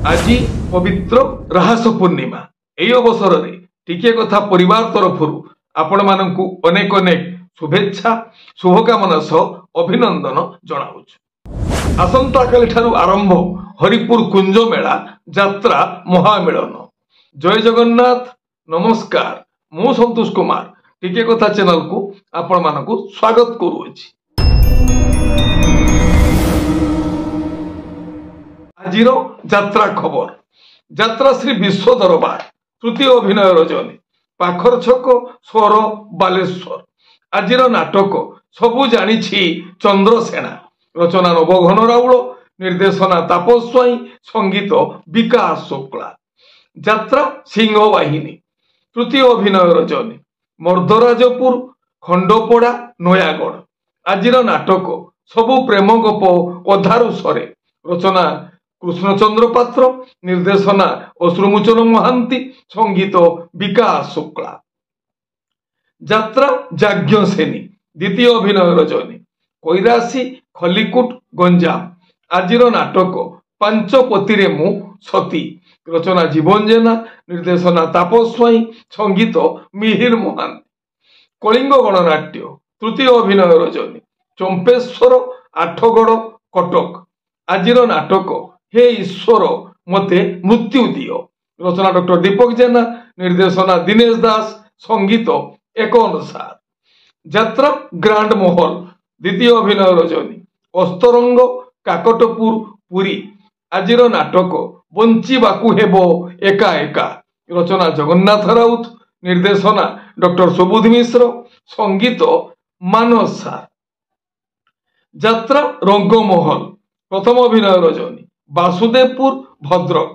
आज पवित्र राहास पूर्णिमा यही अवसर में टिके कथा परिवार तरफ आपण मानकु अनेक अनेक शुभेच्छा शुभकामना सह अभिनंदन जनाऊँ। आसंता काली ठारू आरंभ हरिपुर कुंज मेला यात्रा महामिलन। जय जगन्नाथ नमस्कार मु संतोष कुमार टिके कथा चैनल को आपण मानकु स्वागत करूछि। आजिर यात्रा खबर यात्रा श्री विश्व दरबार तृतीय अभिनय रजनी पाखर छक स्वर बालेश्वर। आजिर नाटक सबु जानिछि चंद्रसेना रचना नवघन राउल निर्देशना तापस स्वाई संगीत विकास शुक्ला। यात्रा सिंह बाहिनी तृतीय अभिनय रजनी मर्दराजपुर खंडपड़ा नयागढ़। आजिर नाटक सबु प्रेम गप अधारु सरे रचना कृष्णचंद्र पात्र निर्देशना अश्रुमोचन महांती संगीत विकास शुक्ला। यात्रा जाज्ञ सेनी द्वितीय अभिनय रजनी कैरासी खलिकुट गंजाम। आजिर नाटक पांच पतिरे मु सती रचना जीवन जेना निर्देशना तापस स्वाई संगीत मिहिर महांती। कलिंग गणनाट्य तृतीय अभिनय रजनी चंपेश्वर आठगड़ कटक। आजिर नाटक हे ईश्वर मते मृत्यु दियो रचना डॉक्टर दीपक जेना निर्देशना दिनेश दास संगीत एक अनुसार। यात्रा ग्रांड महल द्वितीय अभिनय रजनी अस्तरंग काकटपुर पुरी। आजिर नाटक बंचिबाकु हेबो एका एका रचना जगन्नाथ राउत निर्देशना डॉक्टर सुबोध मिश्र संगीत मानस सार। यात्रा रंगमहल प्रथम अभिनय रजनी वासुदेवपुर भद्रक।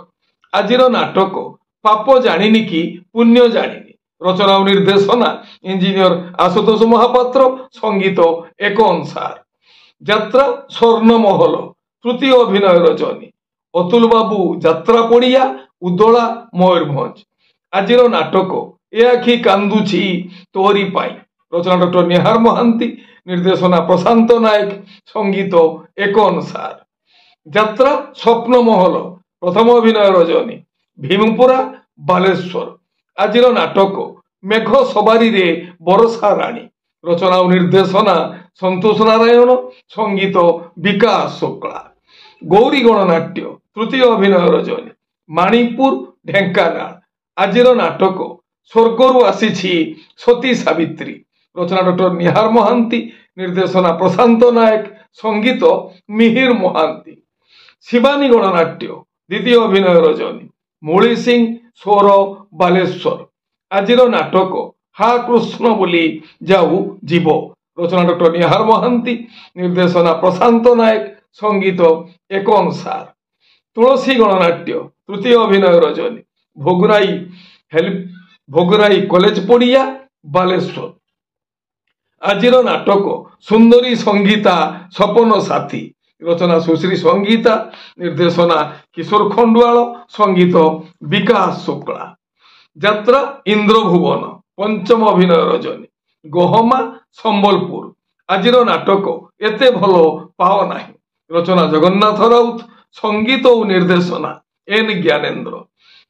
आजिर नाटक पाप जानिनी कि पुण्य जानिनी रचना और निर्देशना इंजीनियर आशुतोष महापात्र संगीत एक अनुसार। यात्रा स्वर्णमहल तृतीय अभिनय रजनी अतुल बाबू यात्रा पड़िया उदला मयूरभंज। आजिर नाटक ए आखि कांदुछि तोरी पाई रचना डॉक्टर निहार महांती निर्देशना प्रशांत नायक संगीत एक अनुसार। यात्रा स्वप्न महल प्रथम अभिनय रजनी भीमपुरा बालेश्वर। आजिर नाटक मेघ सवारी रे बरसा राणी रचना और निर्देशना संतोष नारायण संगीत विकास शुक्ला। गौरी गणनाट्य तृतीय अभिनय रजनी माणिपुर ढेंकानाल। आजिर नाटक स्वर्गरु आसीछि सती सावित्री रचना डॉक्टर निहार महांती निर्देशना प्रशांत नायक संगीत मिहिर महांती। शिवानी गणनाट्य द्वितीय अभिनय रजनी मुली सिंह स्वर बालेश्वर। आजिर नाटक हा कृष्ण बोली जाऊ जीव रचना डॉक्टर निहार महांती निर्देशना प्रशांत नायक संगीत एक अनुसार। तुलसी गणनाट्य तृतीय अभिनय रजनी भोगराई कॉलेज पड़िया बालेश्वर। आजिर नाटक सुंदरी संगीता सपन साथी रचना सुश्री संगीता निर्देशना किशोर खंडवाल संगीत विकास शुक्ला। यात्रा इंद्रभुवन पंचम अभिनय रजनी गहमा संबलपुर। आजिर नाटक एते भलो पाओ नाही रचना जगन्नाथ राउत संगीत और निर्देशना एन ज्ञानेन्द्र।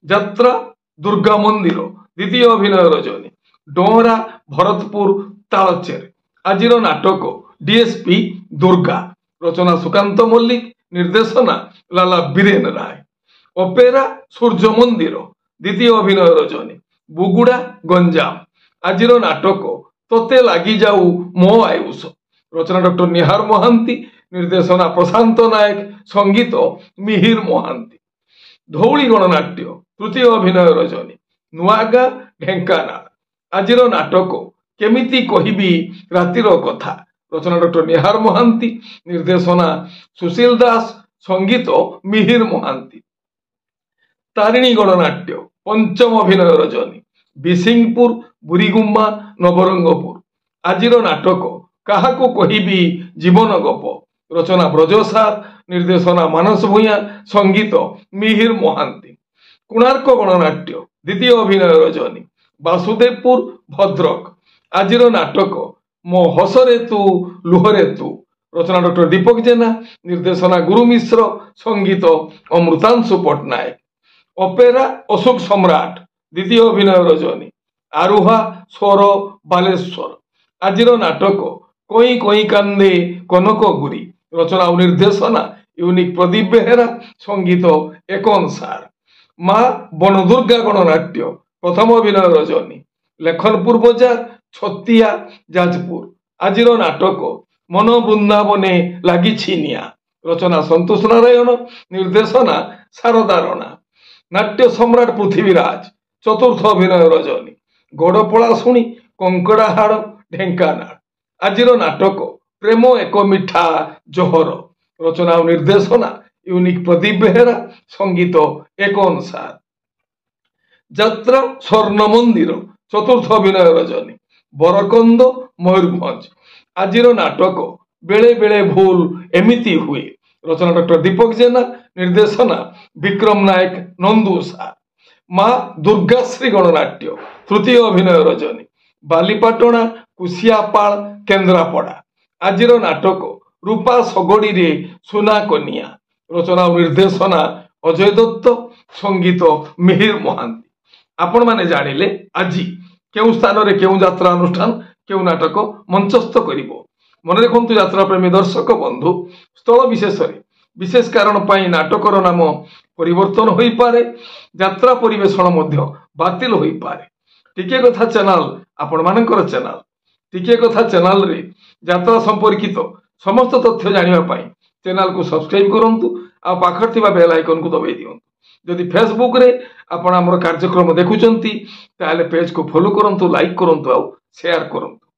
यात्रा दुर्गा मंदिर द्वितीय अभिनय रजनी डोहरा भरतपुर तालचेर। आजिर नाटक डीएसपी दुर्गा रचना सुकांत मल्लिक निर्देशना लाला बीरेन राय। अपेरा सूर्य मंदिर द्वितीय अभिनय रजनी बुगुड़ा गंजाम। आजिर नाटक तोते लगी जाऊ मो आयुष रचना डॉक्टर निहार महांती निर्देशना प्रशांत नायक संगीत मिहिर महांती। धौली गणनाट्य तृतीय अभिनय रजनी नुआगा ढेंकानाल। आजिर नाटक केमिति कहिबी रातिर कथा रचना डॉक्टर निहार महांती निर्देशना सुशील दास संगीत मिहिर महांती। तारिणी गणनाट्य पंचम अभिनय रजनी बिसिंगपुर बुरीगुम्मा नवरंगपुर। आजिर नाटक काहाको कहिबी जीवन गप रचना ब्रजसार निर्देशना मानस भूया संगीत मिहिर महांती। कोणार्क गणनाट्य द्वितीय अभिनय रजनी वासुदेवपुर भद्रक। आजिर नाटक मो हसरे तू लुहरे तू रचना डॉक्टर दीपक जेना, निर्देशना गुरु मिश्र, संगीत अमृतांशु पट्टनायक। अपेरा अशोक सम्राट, द्वितीय अभिनय रजनी। आरुहा स्वर बालेश्वर। आजिर नाटक कोई कोई कांदे कनक गुरी, रचना और निर्देशना यूनिक प्रदीप बेहेरा, संगीत एकन सार। माँ बनदुर्गा गणनाट्य, प्रथम अभिनय रजनी। लेखनपुर बजार, छतिया, जाजपुर। आजिर नाटक मन बृंदावने लागिछि निया, रचना संतोष नारायण, निर्देशना शारदा राणा। नाट्य सम्राट पृथ्वीराज, चतुर्थ अभिनय रजनी। गड़पड़ा शुणी कंकड़ाहाड़, ढेंकानाल। आजिर नाटक प्रेम एक मिठा जोहर, रचना और निर्देशना यूनिक प्रदीप बेहेरा, संगीत एकन सार। यात्रा स्वर्ण मंदिर, चतुर्थ अभिनय रजनी। बरकंद, मयूरभंज। आजिर नाटक बेले बेले भूल एमिति हुए, रचना डॉक्टर दीपक जेना, निर्देशना विक्रम नायक, नंदू सार। माँ दुर्गाश्री गणनाट्य, तृतीय अभिनय रजनी। बालीपाटणा, कुशियापाल, केन्द्रापड़ा। आजिर नाटक रूपा सगड़ी रे सुना कनिया, रचना और निर्देशना अजय दत्त, संगीत मिहिर महांती। आपण माने जानिले आजी केउ स्थान रे केउ यात्रा अनुष्ठान केउ नाटक मंचस्थ करिवो। मन रखु यात्रा प्रेमी दर्शक बंधु, स्थल विशेष विशेष कारण पाई नाटकर नाम परिवर्तन होई पारे, यात्रा परिवेषण मध्य बातिल होई पारे। टिके कथा चैनल आपण मानकर चैनल। टिके कथा चैनल रे यात्रा संपर्कित समस्त तथ्य जानिबा पाई चैनल को सब्सक्राइब करंतु आ पाखर थिबा बेल आइकन को दबाई दियंतु। जदि फेसबुक रे आपण हमर कार्यक्रम देखुचंती ताले पेज को फॉलो करंतु, लाइक करंतु आ शेयर करंतु।